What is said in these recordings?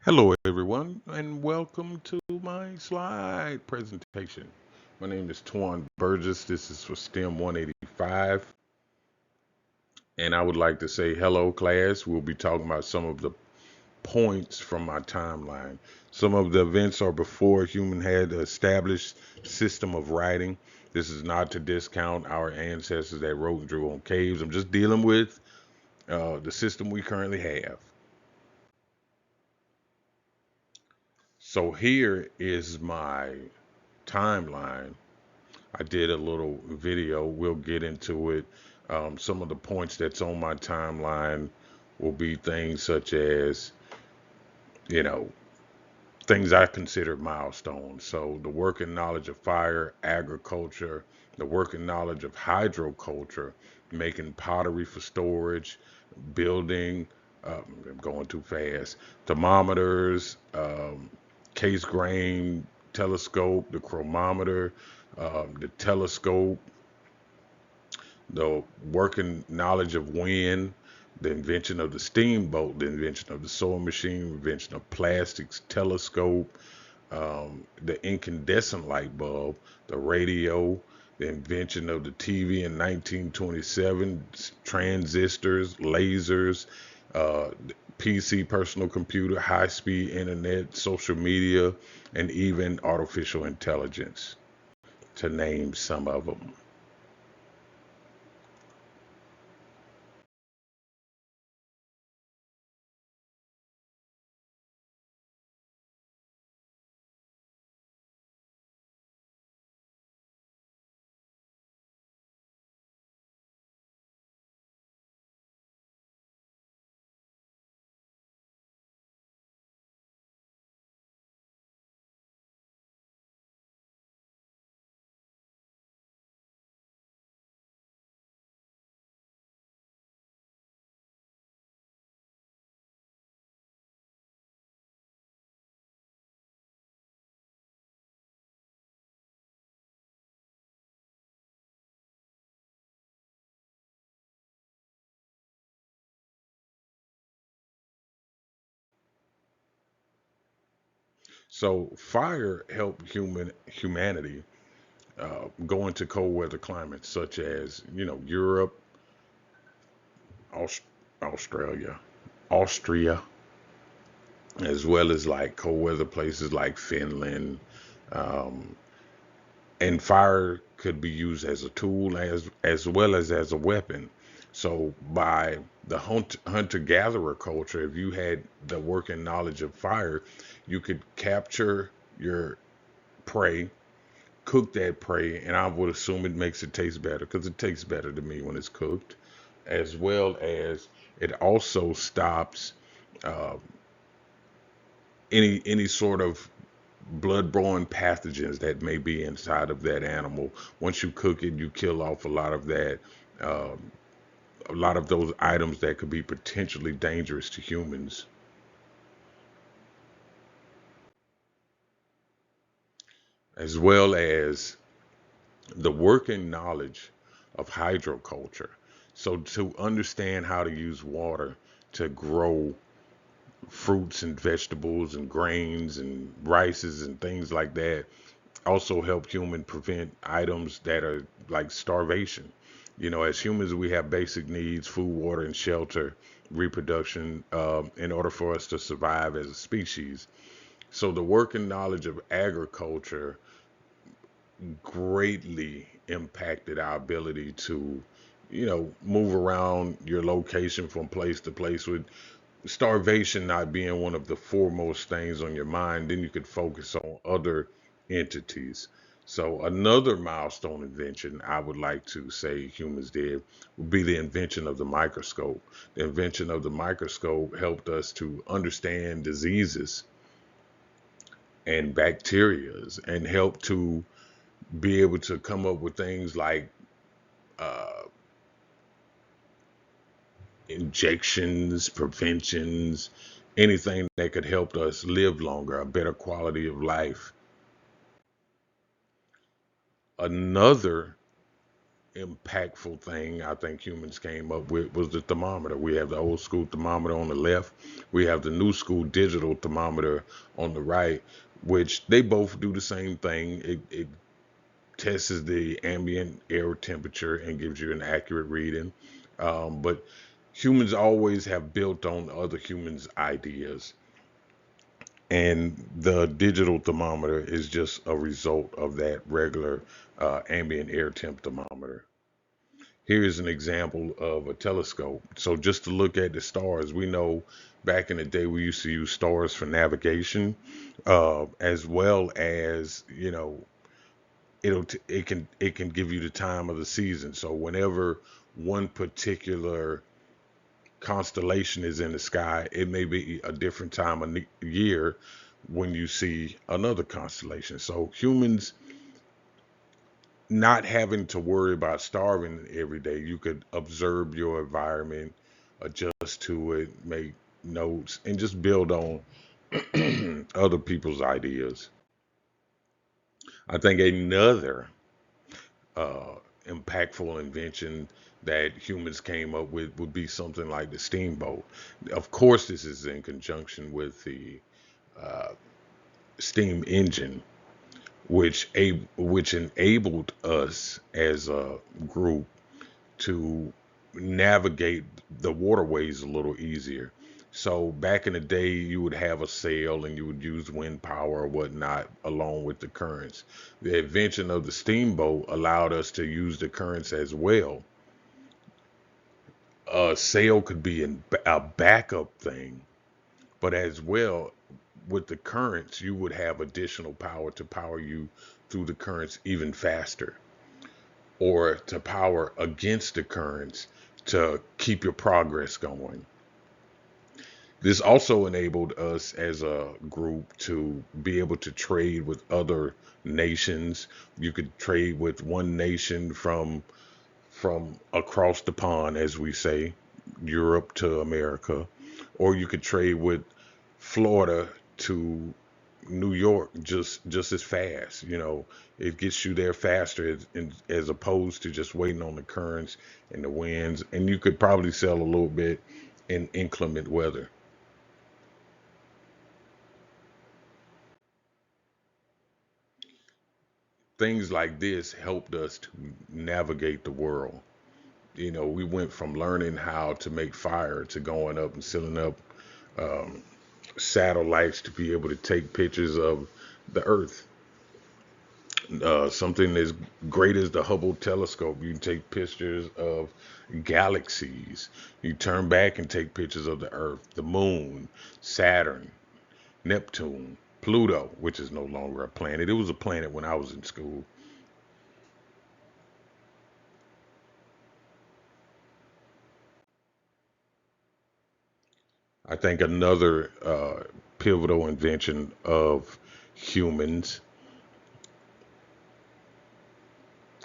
Hello, everyone, and welcome to my slide presentation. My name is Twan Burgess. This is for STEM 185, and I would like to say hello, class. We'll be talking about some of the points from my timeline. Some of the events are before human had an established system of writing. This is not to discount our ancestors that wrote and drew on caves. I'm just dealing with the system we currently have. So here is my timeline. I did a little video. We'll get into it. Some of the points that's on my timeline will be things such as, you know, things I consider milestones. So the working knowledge of fire, agriculture, the working knowledge of hydroculture, making pottery for storage, building, I'm going too fast, thermometers, case grain telescope, the chronometer, the telescope, the working knowledge of wind, the invention of the steamboat, the invention of the sewing machine, invention of plastics, telescope, the incandescent light bulb, the radio, the invention of the TV in 1927, transistors, lasers, PC, personal computer, high speed internet, social media, and even artificial intelligence, to name some of them. So fire helped humanity go into cold weather climates such as Europe, Aust- Australia, Austria, as well as like cold weather places like Finland. Um, and fire could be used as a tool as well as a weapon. So by the hunter gatherer culture, if you had the working knowledge of fire, you could capture your prey, cook that prey, and I would assume it makes it taste better because it tastes better to me when it's cooked, as well as it also stops uh, any sort of blood-borne pathogens that may be inside of that animal. Once you cook it, you kill off a lot of that, um, a lot of those items that could be potentially dangerous to humans, as well as the working knowledge of hydroculture. So to understand how to use water to grow fruits and vegetables and grains and rices and things like that also help human prevent items that are like starvation. As humans, we have basic needs: food, water, and shelter, reproduction, in order for us to survive as a species. So the working knowledge of agriculture greatly impacted our ability to, move around your location from place to place, with starvation not being one of the foremost things on your mind. Then you could focus on other entities. So another milestone invention I would like to say humans did would be the invention of the microscope. The invention of the microscope helped us to understand diseases and bacterias and help to be able to come up with things like uh, injections, preventions, anything that could help us live longer, a better quality of life. Another impactful thing I think humans came up with was the thermometer. We have the old school thermometer on the left. We have the new school digital thermometer on the right, which they both do the same thing. It tests the ambient air temperature and gives you an accurate reading. But humans always have built on other humans' ideas. And the digital thermometer is just a result of that regular ambient air temp thermometer. Here is an example of a telescope. So just to look at the stars, we know back in the day we used to use stars for navigation, as well as it can give you the time of the season. So whenever one particular constellation is in the sky, it may be a different time of year when you see another constellation. So humans not having to worry about starving every day, you could observe your environment, adjust to it, make notes, and just build on other people's ideas. I think another uh, impactful invention that humans came up with would be something like the steamboat. Of course, this is in conjunction with the steam engine, which enabled us as a group to navigate the waterways a little easier. So back in the day, you would have a sail and you would use wind power or whatnot along with the currents. The invention of the steamboat allowed us to use the currents as well. A sail could be a backup thing, but as well with the currents, you would have additional power to power you through the currents even faster, or to power against the currents to keep your progress going. This also enabled us as a group to be able to trade with other nations. You could trade with one nation from across the pond, as we say, Europe to America, or you could trade with Florida to New York just as fast. It gets you there faster as opposed to just waiting on the currents and the winds. And you could probably sell a little bit in inclement weather. Things like this helped us to navigate the world. We went from learning how to make fire to going up and setting up um, satellites to be able to take pictures of the Earth. Something as great as the Hubble telescope, you can take pictures of galaxies. You turn back and take pictures of the Earth, the Moon, Saturn, Neptune, Pluto, which is no longer a planet. It was a planet when I was in school. I think another pivotal invention of humans.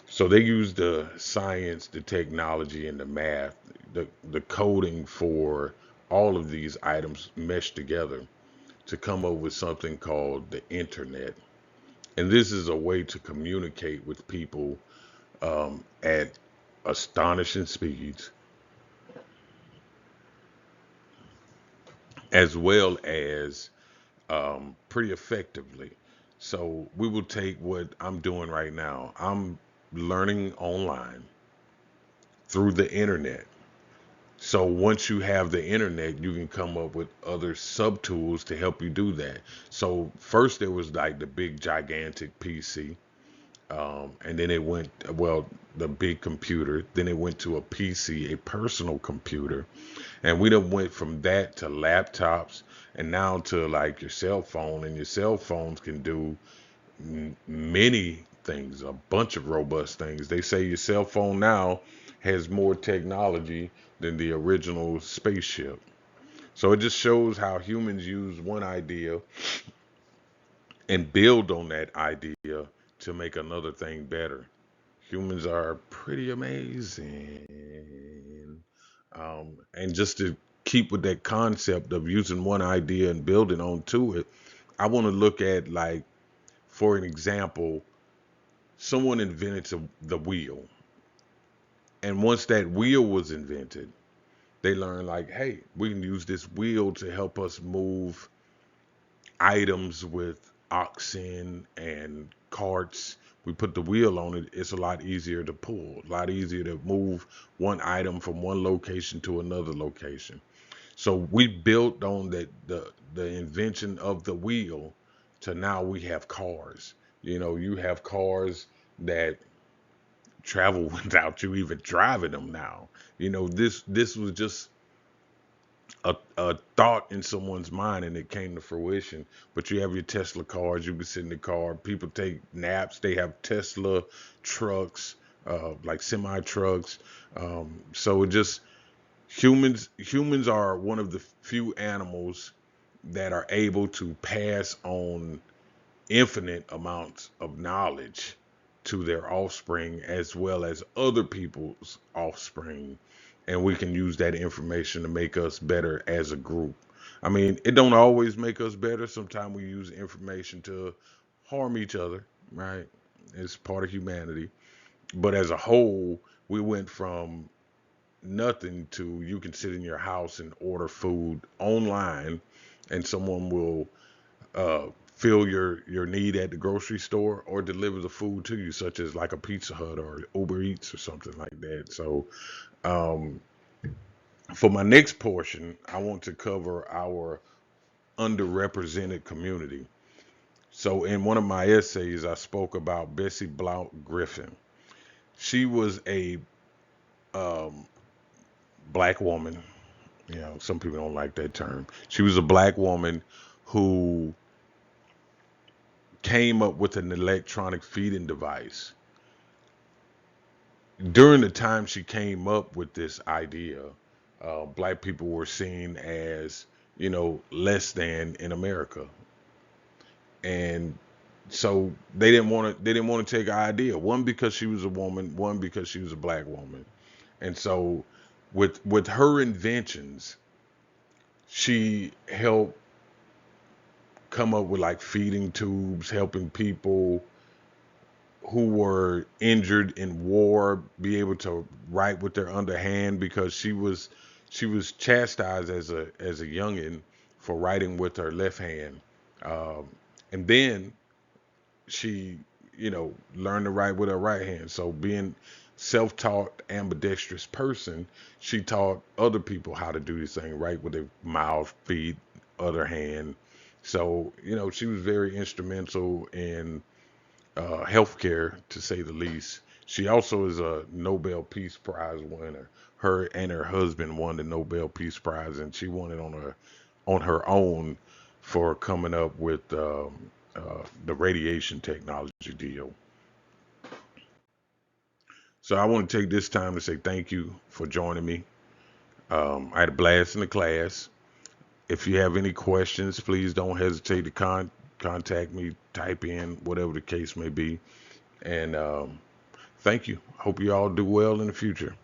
So they use the science, the technology, and the math, the coding for all of these items meshed together to come up with something called the internet. And this is a way to communicate with people at astonishing speeds, as well as pretty effectively. So we will take what I'm doing right now. I'm learning online through the internet. So once you have the internet, you can come up with other sub tools to help you do that. So first there was like the big gigantic PC, and then it went, well, the big computer. Then it went to a PC, a personal computer, and we done went from that to laptops, and now to like your cell phone. And your cell phones can do many things, a bunch of robust things. They say your cell phone now has more technology than the original spaceship. So it just shows how humans use one idea and build on that idea to make another thing better. Humans are pretty amazing. And just to keep with that concept of using one idea and building onto it, I want to look at, like, for an example, someone invented the wheel. And once that wheel was invented, they learned like, hey, we can use this wheel to help us move items with oxen and carts. We put the wheel on it, it's a lot easier to pull, a lot easier to move one item from one location to another location. So we built on the invention of the wheel to now we have cars. You know, you have cars that travel without you even driving them now. You know, this was just a thought in someone's mind and it came to fruition. But you have your Tesla cars, you can sit in the car. People take naps. They have Tesla trucks, like semi trucks. So it just humans are one of the few animals that are able to pass on infinite amounts of knowledge to their offspring as well as other people's offspring, and we can use that information to make us better as a group. I mean, it don't always make us better. Sometimes we use information to harm each other, right? It's part of humanity. But as a whole, we went from nothing to you can sit in your house and order food online and someone will fill your need at the grocery store or deliver the food to you, such as like a Pizza Hut or Uber Eats or something like that. So, um, for my next portion, I want to cover our underrepresented community. So, in one of my essays, I spoke about Bessie Blount Griffin. She was a um, black woman. You know, some people don't like that term. She was a black woman who came up with an electronic feeding device. During the time she came up with this idea, black people were seen as, you know, less than in America, and so they didn't want to take her idea. One because she was a woman, one because she was a black woman, and so with her inventions, she helped come up with like feeding tubes, helping people who were injured in war be able to write with their underhand because she was chastised as a youngin for writing with her left hand, um, and then she learned to write with her right hand. So being self-taught ambidextrous person, she taught other people how to do this thing, right, with their mouth, feet, other hand. So she was very instrumental in healthcare, to say the least. She also is a Nobel Peace Prize winner. Her and her husband won the Nobel Peace Prize, and she won it on her own for coming up with the radiation technology deal. So I want to take this time to say thank you for joining me. I had a blast in the class. If you have any questions, please don't hesitate to contact me, type in, whatever the case may be. And thank you. Hope you all do well in the future.